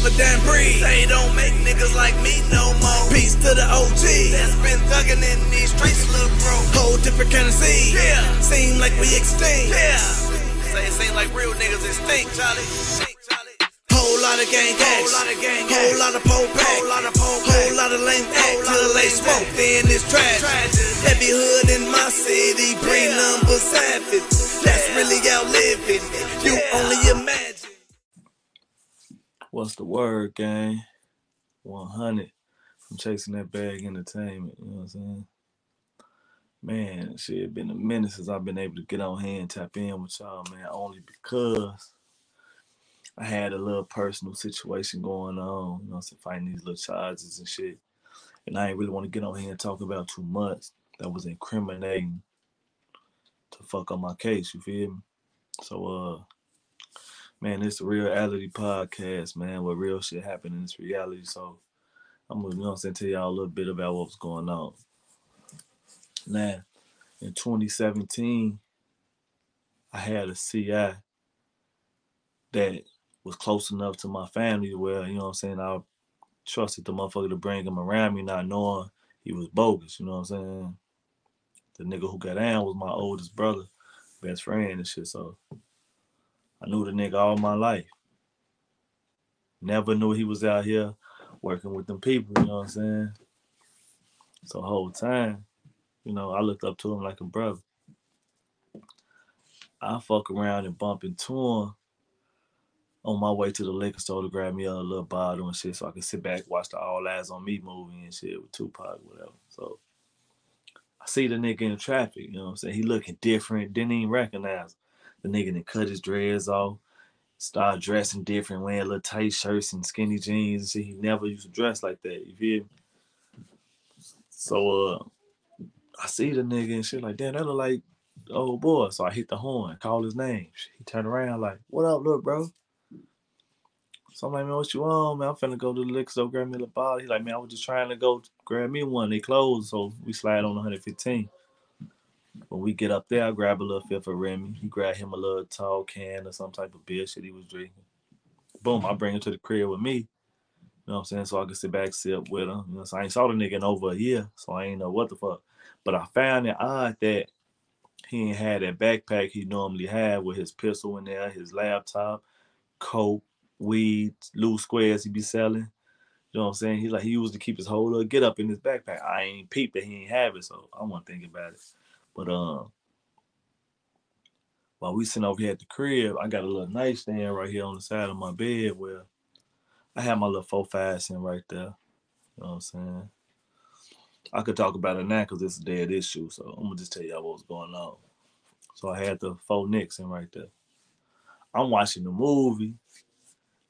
a damn breed. They don't make niggas like me no more. Peace to the OG that's been thuggin' in these streets, little bro. Whole different kind of scene. Yeah, seem like we extinct. Yeah, say it seem like real niggas extinct, Charlie. Whole lot of gang hacks, whole lot of pole pack, whole lot of lame act till they smoke, then it's trash. Heavy hood in my city, bring number savage. That's really outliving it, you only imagine. What's the word, gang? 100 from Chasing That Bag Entertainment, you know what I'm saying? Man, shit, been a minute since I've been able to get on here and tap in with y'all, man, only because I had a little personal situation going on, you know what I'm saying, fighting these little charges and shit. And I ain't really want to get on here and talk about too much that was incriminating to fuck up my case, you feel me? So, man, it's a reality podcast, man, where real shit happened in this reality. So I'm gonna, you know what I'm saying, tell y'all a little bit about what was going on. Now, in 2017, I had a CI that was close enough to my family where, you know what I'm saying, I trusted the motherfucker to bring him around me, not knowing he was bogus, you know what I'm saying? The nigga who got down was my oldest brother, best friend and shit, so I knew the nigga all my life. Never knew he was out here working with them people, you know what I'm saying? So the whole time, you know, I looked up to him like a brother. I fuck around and bump into him on my way to the liquor store to grab me a little bottle and shit so I could sit back, watch the All Eyes on Me movie and shit with Tupac, whatever. So I see the nigga in traffic, you know what I'm saying? He looking different, didn't even recognize him. The nigga done cut his dreads off, started dressing different, wearing little tight shirts and skinny jeans and shit. He never used to dress like that, you feel me? So I see the nigga and shit like, damn, that look like the old boy. So I hit the horn, call his name. He turned around like, what up, little bro? So I'm like, man, what you on, man? I'm finna go to the liquor store, grab me a little bottle. He like, man, I was just trying to go grab me one. They closed, so we slide on 115. When we get up there, I grab a little fifth of Remy. He grabbed him a little tall can or some type of beer shit he was drinking. Boom, I bring him to the crib with me. You know what I'm saying? So I could sit back, sip with him. You know, so I ain't saw the nigga in over a year, so I ain't know what the fuck. But I found it odd that he ain't had that backpack he normally had with his pistol in there, his laptop, coke, weed, loose squares he be selling. You know what I'm saying? He used to keep his whole little get up in his backpack. I ain't peeped that he ain't have it, so I wasn't thinking about it. But while we sitting over here at the crib, I got a little nightstand right here on the side of my bed where I have my little 4-5 cent right there. You know what I'm saying? I could talk about it now because it's a dead issue, so I'm gonna just tell y'all what was going on. So I had the 4 nicks in right there. I'm watching the movie.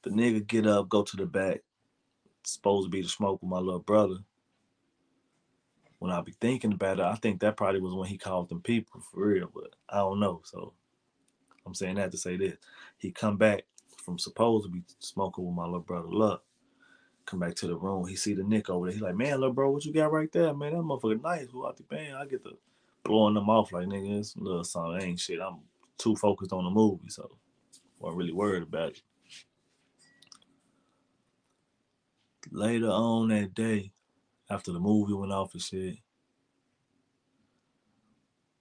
The nigga get up, go to the back. It's supposed to be the smoke with my little brother. When I be thinking about it, I think that probably was when he called them people for real, but I don't know. So I'm saying that to say this. He come back from supposed to be smoking with my little brother Luck. Come back to the room. He see the Nick over there. He like, man, little bro, what you got right there, man? That motherfucker nice. Who out the band? I get to blowing them off like, nigga, it's a little something. Ain't shit. I'm too focused on the movie, so wasn't really worried about it. Later on that day, after the movie went off and shit,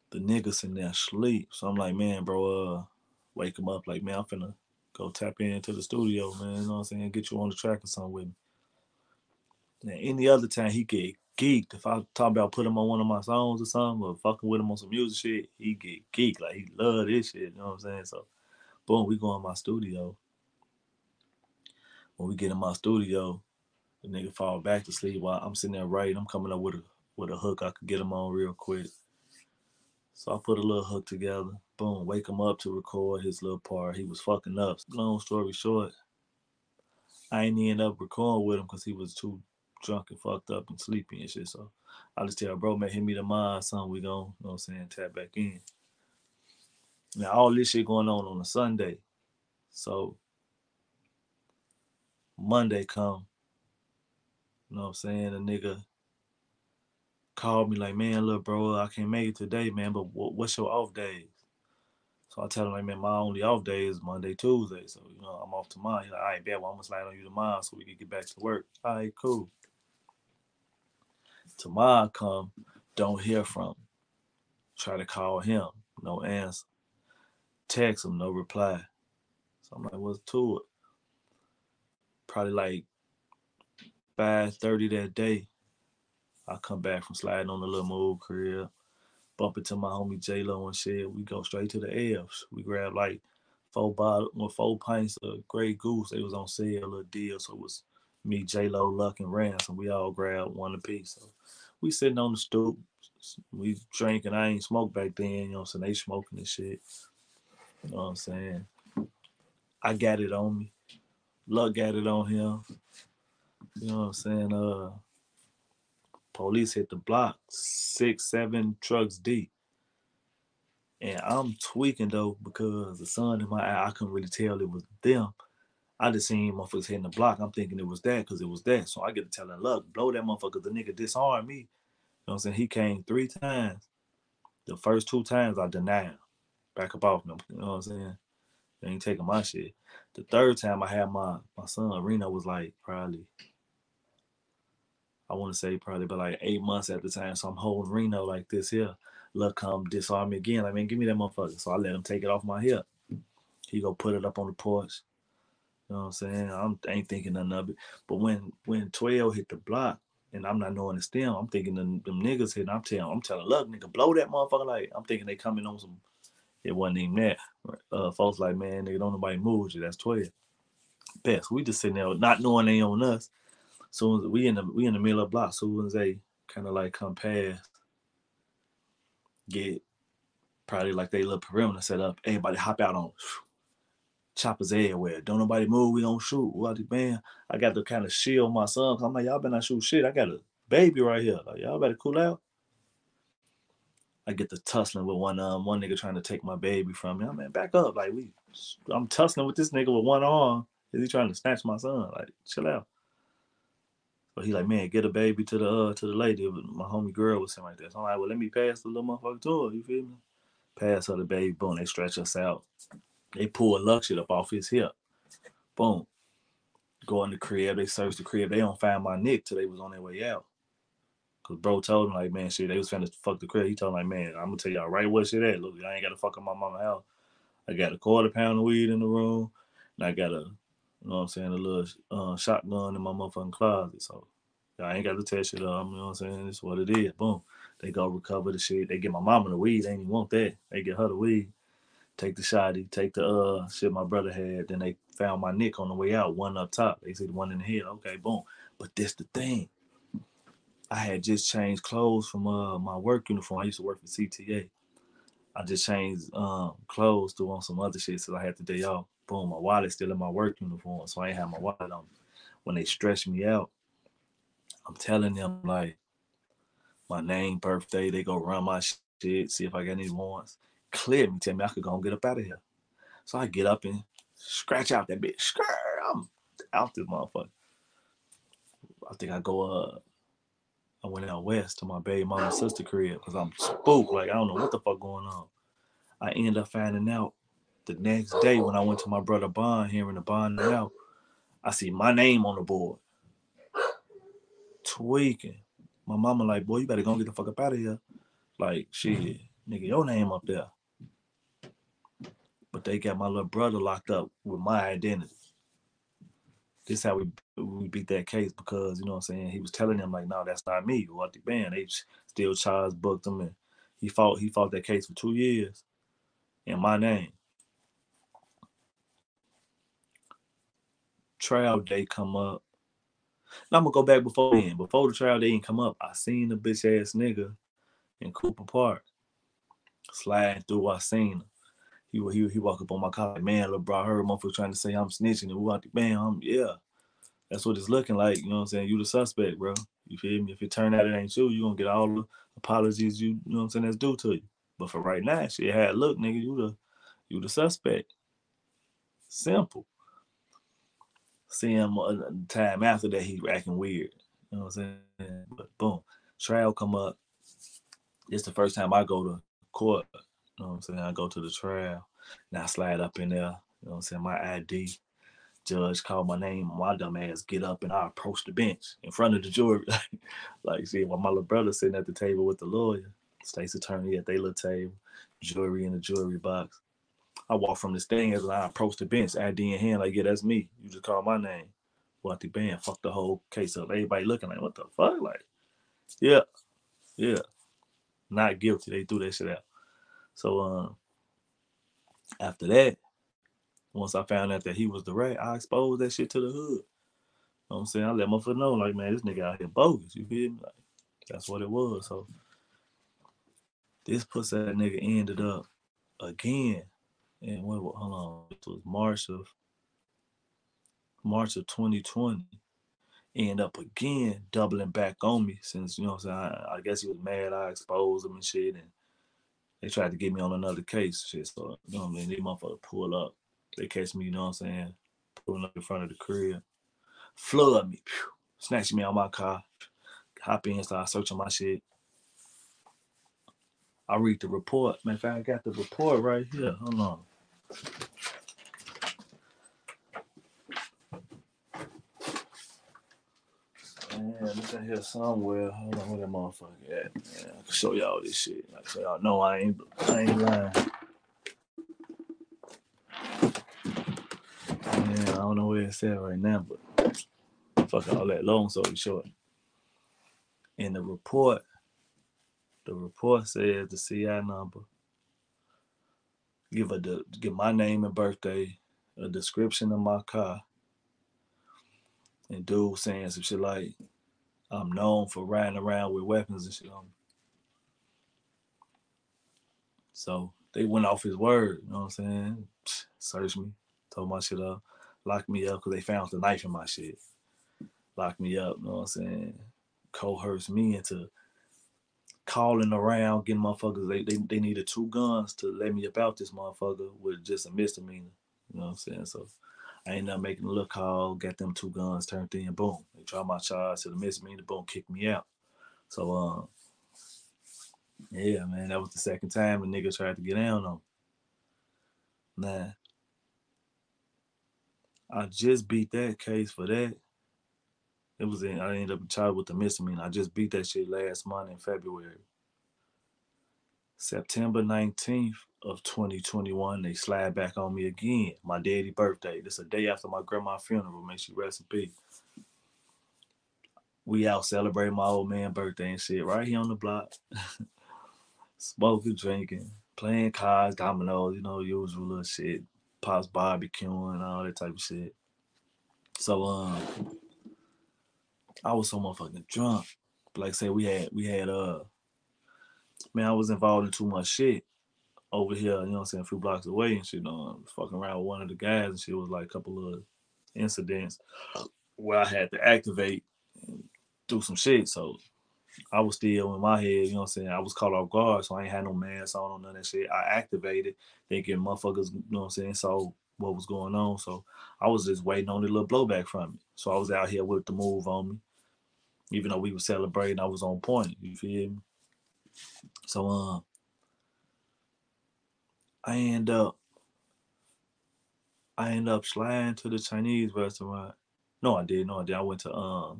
the nigga sitting there asleep. So I'm like, man, bro, wake him up. Like, man, I'm finna go tap into the studio, man. You know what I'm saying? Get you on the track or something with me. Now, any other time he get geeked. If I talk about putting him on one of my songs or something, or fucking with him on some music shit, he get geeked. Like, he love this shit. You know what I'm saying? So, boom, we go in my studio. When we get in my studio, the nigga fall back to sleep while I'm sitting there writing. I'm coming up with a hook I could get him on real quick. So I put a little hook together. Boom, wake him up to record his little part. He was fucking up. Long story short, I ain't end up recording with him because he was too drunk and fucked up and sleepy and shit. So I just tell bro, man, hit me tomorrow, son. We gon', you know what I'm saying, tap back in. Now all this shit going on a Sunday. So Monday come, you know what I'm saying, a nigga called me like, man, look, bro, I can't make it today, man, but what's your off days? So I tell him, like, man, my only off day is Monday, Tuesday. So, you know, I'm off tomorrow. He's like, all right, bet, well, I'm going to slide on you tomorrow so we can get back to work. All right, cool. Tomorrow come, don't hear from him. Try to call him, no answer. Text him, no reply. So I'm like, what's to it? Probably like 5:30 that day, I come back from sliding on the little move crib, bump into my homie J Lo and shit. We go straight to the F's. We grab like 4 pints of Grey Goose. They was on sale, a little deal. So it was me, J Lo, Luck, and Ransom. We all grabbed one apiece. So we sitting on the stoop. We drinking. I ain't smoked back then. You know what I'm saying? They smoking and shit. You know what I'm saying? I got it on me. Luck got it on him. You know what I'm saying? Police hit the block, 6, 7 trucks deep. And I'm tweaking though because the sun in my eye, I couldn't really tell it was them. I just seen motherfuckers hitting the block. I'm thinking it was that because it was that. So I get to telling Luck, blow that motherfucker. The nigga disarmed me. You know what I'm saying? He came 3 times. The first 2 times I denied him. Back up off him. You know what I'm saying? They ain't taking my shit. The third time I had my son, Reno was like probably, I want to say probably about like 8 months at the time. So I'm holding Reno like this here. Luck come disarm me again. Like, man, give me that motherfucker. So I let him take it off my hip. He go put it up on the porch. You know what I'm saying? I ain't thinking nothing of it. But when 12 hit the block and I'm not knowing it's them, I'm thinking them niggas hitting. I'm telling Luck, nigga, blow that motherfucker. Like, I'm thinking they coming on some. It wasn't even that. Folks like, man, nigga, don't nobody move you. That's 12. Best. We just sitting there not knowing they on us. So we in the middle of the block. Soon as they kind of like come past, get probably like they little perimeter set up. Everybody hop out on choppers everywhere. Don't nobody move. We don't shoot. What the man? I got to kind of shield my son. I'm like, y'all better not shoot shit. I got a baby right here. Like, y'all better cool out. I get to tussling with one nigga trying to take my baby from me. I'm like, back up. Like I'm tussling with this nigga with one arm. Is he trying to snatch my son? Like, chill out. But he like, man, get a baby to the lady. My homie girl was saying like that. So I'm like, well, let me pass the little motherfucker to her. You feel me? Pass her the baby. Boom. They stretch us out. They pull a Luck shit up off his hip. Boom. Go in the crib. They search the crib. They don't find my Nick till they was on their way out. Cause bro told him like, man, shit, they was finna fuck the crib. He told him like, man, I'm gonna tell y'all right what shit at. Look, I ain't gotta fuck up my mama's house. I got a 1/4 pound of weed in the room, and I got a, you know what I'm saying, a little shotgun in my motherfucking closet. So I ain't got to test shit up. You know what I'm saying? It's what it is. Boom. They go recover the shit. They get my mama the weed. They ain't even want that. They get her the weed. Take the shotty. Take the shit my brother had. Then they found my Nick on the way out. One up top. They see the one in the head. Okay, boom. But this the thing. I had just changed clothes from my work uniform. I used to work for CTA. I just changed clothes to on some other shit so I had the day off. Boom, my wallet's still in my work uniform, so I ain't have my wallet on. When they stretch me out, I'm telling them like my name, birthday, they go run my shit, see if I got any warrants. Clear me, tell me I could go and get up out of here. So I get up and scratch out that bitch. I'm out this motherfucker. I think I went out west to my baby mama's sister crib because I'm spooked. Like, I don't know what the fuck going on. I ended up finding out the next day when I went to my brother Bond, hearing the bond out. I see my name on the board. Tweaking. My mama like, boy, you better go get the fuck up out of here. Like, shit, nigga, your name up there. But they got my little brother locked up with my identity. This how we beat that case because, you know what I'm saying, he was telling them like, no, that's not me. What the band, they still charged, booked him, and he fought that case for 2 years in my name. Trial day come up. Now I'm gonna go back before then. Before the trial day didn't come up, I seen the bitch ass nigga in Cooper Park sliding through. I seen him. He walk up on my car like, man, little bro, I heard motherfucker trying to say I'm snitching and what the band. Yeah, that's what it's looking like. You know what I'm saying? You the suspect, bro. You feel me? If it turn out it ain't you gonna get all the apologies you know what I'm saying that's due to you. But for right now, shit had look, nigga, you the suspect. Simple. See him time after that he acting weird. You know what I'm saying? But boom, trial come up. It's the first time I go to court. You know what I'm saying? I go to the trial. Now I slide up in there, you know what I'm saying, my ID. Judge called my name, my dumb ass get up and I approach the bench in front of the jury. Like, see, while my little brother sitting at the table with the lawyer, state's attorney at their little table, jury in the jury box. I walk from the stands and I approach the bench, ID in hand, like, yeah, that's me. You just called my name. What the band, fuck the whole case up. Everybody looking like, what the fuck? Like, yeah, yeah, not guilty. They threw that shit out. So after that, once I found out that he was the rat, I exposed that shit to the hood. You know what I'm saying? I let motherfucker know, like, man, this nigga out here bogus. You feel me? Like, that's what it was. So this pussy that nigga ended up again. And hold on, it was March of 2020. End up again doubling back on me since, you know what I'm saying, I guess he was mad I exposed him and shit, and they tried to get me on another case shit. So, you know what I mean, these motherfuckers pull up. They catch me, you know what I'm saying, pulling up in front of the crib, flood me, snatch me out my car, hop in, start searching my shit. I read the report. Man, if I got the report right here, hold on. Man, it's in here somewhere. Hold on, where that motherfucker at? Man, I can show y'all this shit. Like, so y'all know I ain't lying. Man, I don't know where it's at right now, but fuck all that, long story short. In the report says the CI number, give my name and birthday, a description of my car, and dude saying some shit like, I'm known for riding around with weapons and shit on me. So they went off his word, you know what I'm saying? Searched me, told my shit up, locked me up because they found the knife in my shit. Locked me up, you know what I'm saying? Coerced me into calling around, getting motherfuckers. They needed 2 guns to let me about this motherfucker with just a misdemeanor. You know what I'm saying? So I ended up making a little call, got them 2 guns turned in, boom. They dropped my charge to the misdemeanor, boom, kicked me out. So yeah, man, that was the second time the nigga tried to get down on me. Nah. I just beat that case for that. I ended up charged with the misdemeanor. I just beat that shit last month in February. September 19th of 2021, they slide back on me again. My daddy's birthday. This a day after my grandma's funeral. May she rest in peace. We out celebrating my old man's birthday and shit right here on the block. Smoking, drinking, playing cards, dominoes, you know, usual little shit. Pops barbecuing, all that type of shit. So I was so motherfucking drunk. Like I said, we had man, I was involved in too much shit over here, you know what I'm saying, a few blocks away and shit. Fucking around with one of the guys and shit. Was like a couple of incidents where I had to activate and do some shit. So I was still in my head, you know what I'm saying? I was caught off guard, so I ain't had no mask on or none of that shit. I activated, thinking motherfuckers, you know what I'm saying, saw what was going on. So I was just waiting on the little blowback from me. So I was out here with the move on me. Even though we were celebrating, I was on point. You feel me? So I end up sliding to the Chinese restaurant. No, I did. I went to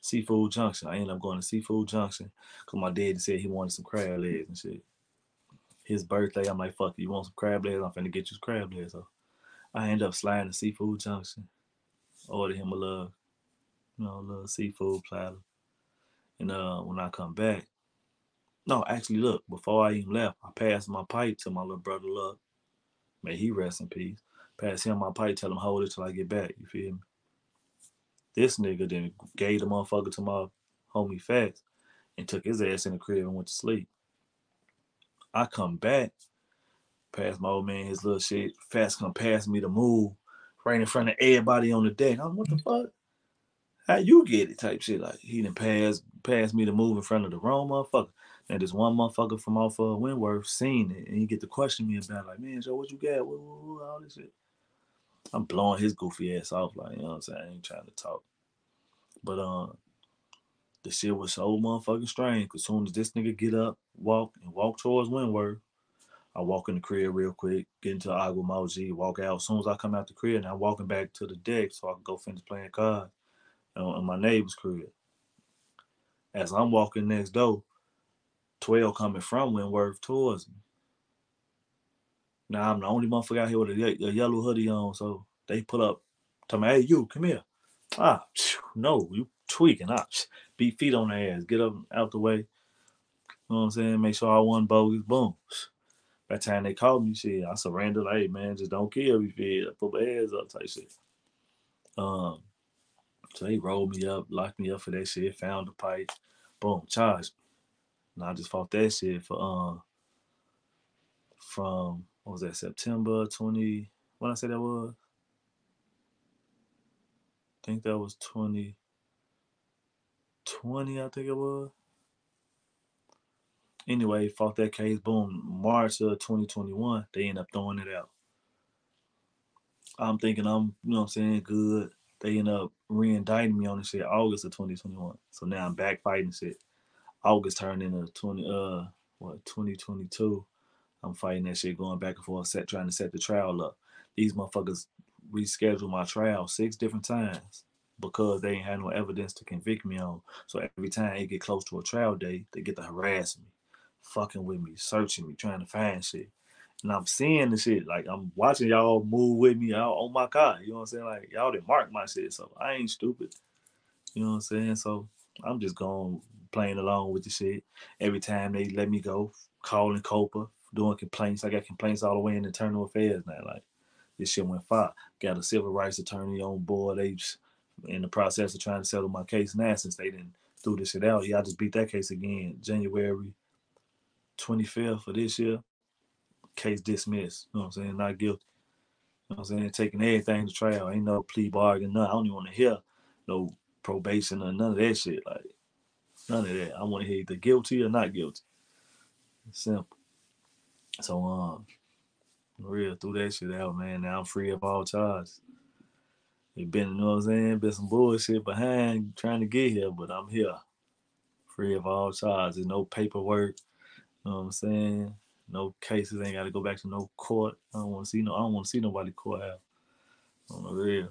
Seafood Junction. I ended up going to Seafood Junction because my daddy said he wanted some crab legs and shit. His birthday, I'm like, fuck it, you want some crab legs? I'm finna get you some crab legs. So I ended up sliding to Seafood Junction, ordered him a little seafood platter. And when I come back, no, actually, look, before I even left, I passed my pipe to my little brother, Luck. May he rest in peace. Pass him my pipe, tell him hold it till I get back. You feel me? This nigga then gave the motherfucker to my homie Fats and took his ass in the crib and went to sleep. I come back, past my old man his little shit. Fats come past me to move right in front of everybody on the deck. I'm what the fuck? How you get it? Type shit. Like he done pass me to move in front of the wrong motherfucker. And this one motherfucker from off of Wentworth seen it and he get to question me about like, man, Joe, what you got? What, all this shit. I'm blowing his goofy ass off, like, you know what I'm saying? I ain't trying to talk. But the shit was so motherfucking strange. Cause soon as this nigga get up, walk towards Wentworth, I walk in the crib real quick, get into Agua Moji, walk out. As soon as I come out the crib, now I'm walking back to the deck so I can go finish playing cards in my neighbor's crib. As I'm walking next door, 12 coming from Wentworth towards me. Now I'm the only motherfucker out here with a yellow hoodie on, so they pull up, tell me, hey, you, come here. No, you tweaking. Beat feet on their ass. Get up out the way. You know what I'm saying? Make sure I wasn't bogus. Boom. By the time they called me, shit, I surrendered. Hey, man, just don't kill me, feel. Put my hands up type shit. So they rolled me up, locked me up for that shit, found the pipe. Boom, charged me. And I just fought that shit for from what was that, September 20, when I said that was? I think that was 2020, I think it was. Anyway, fought that case, boom, March of 2021, they end up throwing it out. I'm thinking I'm, you know what I'm saying, good. They end up re-indicting me on this shit August of 2021. So now I'm back fighting shit. August turned into 2022. I'm fighting that shit, going back and forth, trying to set the trial up. These motherfuckers rescheduled my trial 6 different times because they ain't had no evidence to convict me on. So every time they get close to a trial date, they get to harass me, fucking with me, searching me, trying to find shit. And I'm seeing the shit. Like, I'm watching y'all move with me out on my car. You know what I'm saying? Like, y'all didn't mark my shit, so I ain't stupid. You know what I'm saying? So I'm just going playing along with the shit. Every time they let me go, calling COPA, doing complaints. I got complaints all the way in internal affairs now. Like, this shit went far. Got a civil rights attorney on board. They just in the process of trying to settle my case now since they didn't threw this shit out. Yeah, I just beat that case again January 25th of this year. Case dismissed. You know what I'm saying? Not guilty. You know what I'm saying? Taking everything to trial. Ain't no plea bargain, none. I don't even want to hear no probation or none of that shit. Like, none of that. I want to hear either guilty or not guilty. It's simple. So, real, threw that shit out, man. Now I'm free of all charges. It been, you know what I'm saying? Been some bullshit behind trying to get here, but I'm here. Free of all charges. No paperwork. You know what I'm saying? No cases. Ain't got to go back to no court. I don't want to see nobody courthouse. On the real.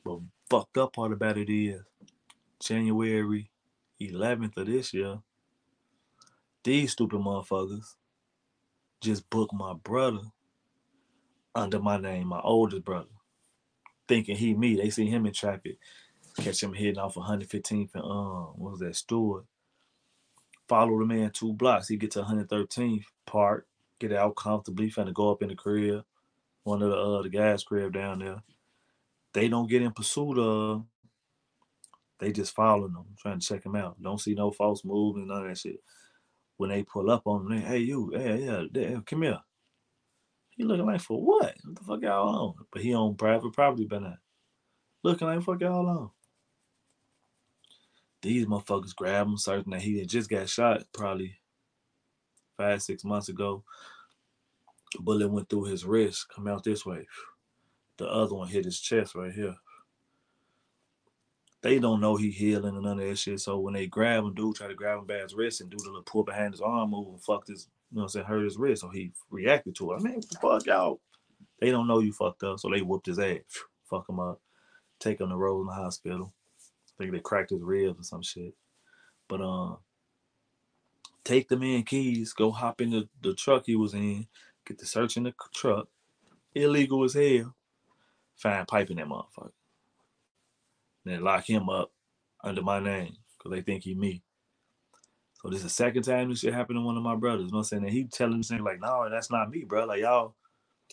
But fucked up part about it is January 11th of this year, these stupid motherfuckers just booked my brother under my name, my oldest brother, thinking he me. They see him in traffic, catch him hitting off 115th and what was that, Stewart. Follow the man 2 blocks. He get to 113th, park, get out comfortably, finna go up in the crib, one of the guys' crib down there. They don't get in pursuit of. They just following them, trying to check him out. Don't see no false moves and none of that shit. When they pull up on him, they, hey, you, yeah, come here. He looking like, for what? What the fuck y'all on? But he on private property by now. Looking like, fuck y'all on. These motherfuckers grab him, certain that he had just got shot probably 5-6 months ago. The bullet went through his wrist, come out this way. The other one hit his chest right here. They don't know he healing and none of that shit. So when they grab him, dude try to grab him by his wrist and do the little pull behind his arm move and fucked his, you know what I'm saying, hurt his wrist. So he reacted to it. I mean, fuck y'all. They don't know you fucked up, so they whooped his ass. Fuck him up. Take him to roll in the hospital. I think they cracked his ribs or some shit. But take the man keys, go hop in the truck he was in, get the search in the truck. Illegal as hell. Find pipe in that motherfucker. Then lock him up under my name because they think he me. So this is the second time this shit happened to one of my brothers. You know what I'm saying? And he telling me, like, no, that's not me, bro. Like, y'all,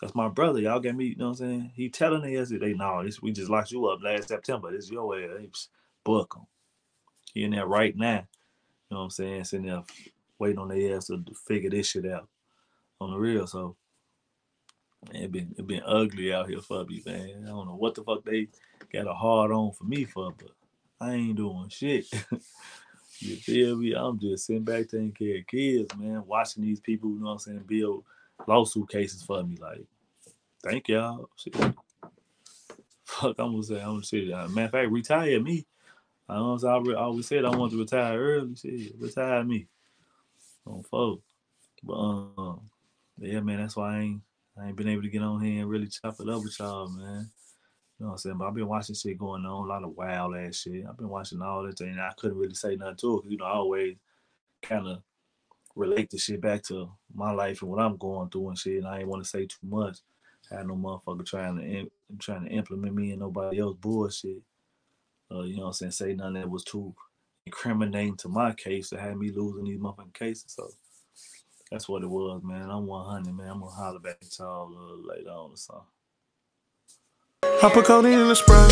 that's my brother. Y'all got me, you know what I'm saying? He telling me yesterday, no, we just locked you up last September. This is your ass. Book him. He in there right now. You know what I'm saying? Sitting there waiting on their ass to figure this shit out on the real. So, man, it been ugly out here for me, man. I don't know what the fuck they got a hard on for me for, but I ain't doing shit. You feel me? I'm just sitting back taking care of kids, man. Watching these people, you know what I'm saying, build lawsuit cases for me. Like, thank y'all. Shit. Fuck, I'm gonna say. Matter of fact, retire me. I always said I wanted to retire early. Shit, retire me. On folks. But Yeah, man, that's why I ain't been able to get on here and really chop it up with y'all, man. You know what I'm saying? But I've been watching shit going on, a lot of wild ass shit. I've been watching all this, and I couldn't really say nothing to it, 'cause, I always kind of relate the shit back to my life and what I'm going through and shit. And I ain't want to say too much. I had no motherfucker trying to implement me and nobody else bullshit. You know what I'm saying? Say nothing that was too incriminating to my case to have me losing these motherfucking cases. So that's what it was, man. I'm 100, man. I'm gonna holler back at y'all later on or something. I put codeine in the spray,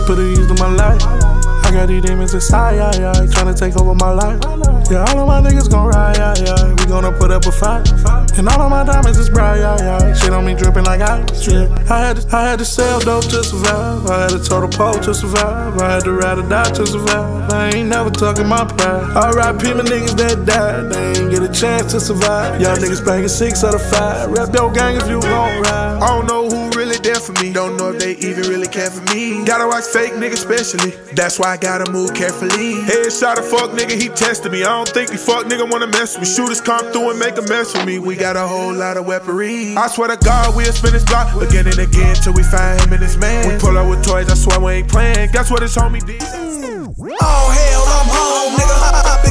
put it used in my life. I got these demons inside, trying to take over my life. Yeah, all of my niggas gon' ride, we gonna put up a fight. And all of my diamonds is bright, shit on me dripping like ice, yeah. I had to sell dope to survive. I had to total pole to survive. I had to ride or die to survive. I ain't never talking my pride. R.I.P. my niggas that died, they ain't get a chance to survive. Y'all niggas banging 6 out of 5. Rep your gang if you gon' ride. I don't know who really there for me. Don't know if they even really care for me. Gotta watch fake niggas especially. That's why I gotta move carefully. Headshot a fuck nigga, he tested me. I don't think the fuck nigga wanna mess with me. Shooters come through and make a mess with me. We got a whole lot of weaponry. I swear to God we'll spin this block again and again till we find him and his man. We pull up with toys, I swear we ain't playing. Guess what his homie did? Oh hell, I'm home, nigga.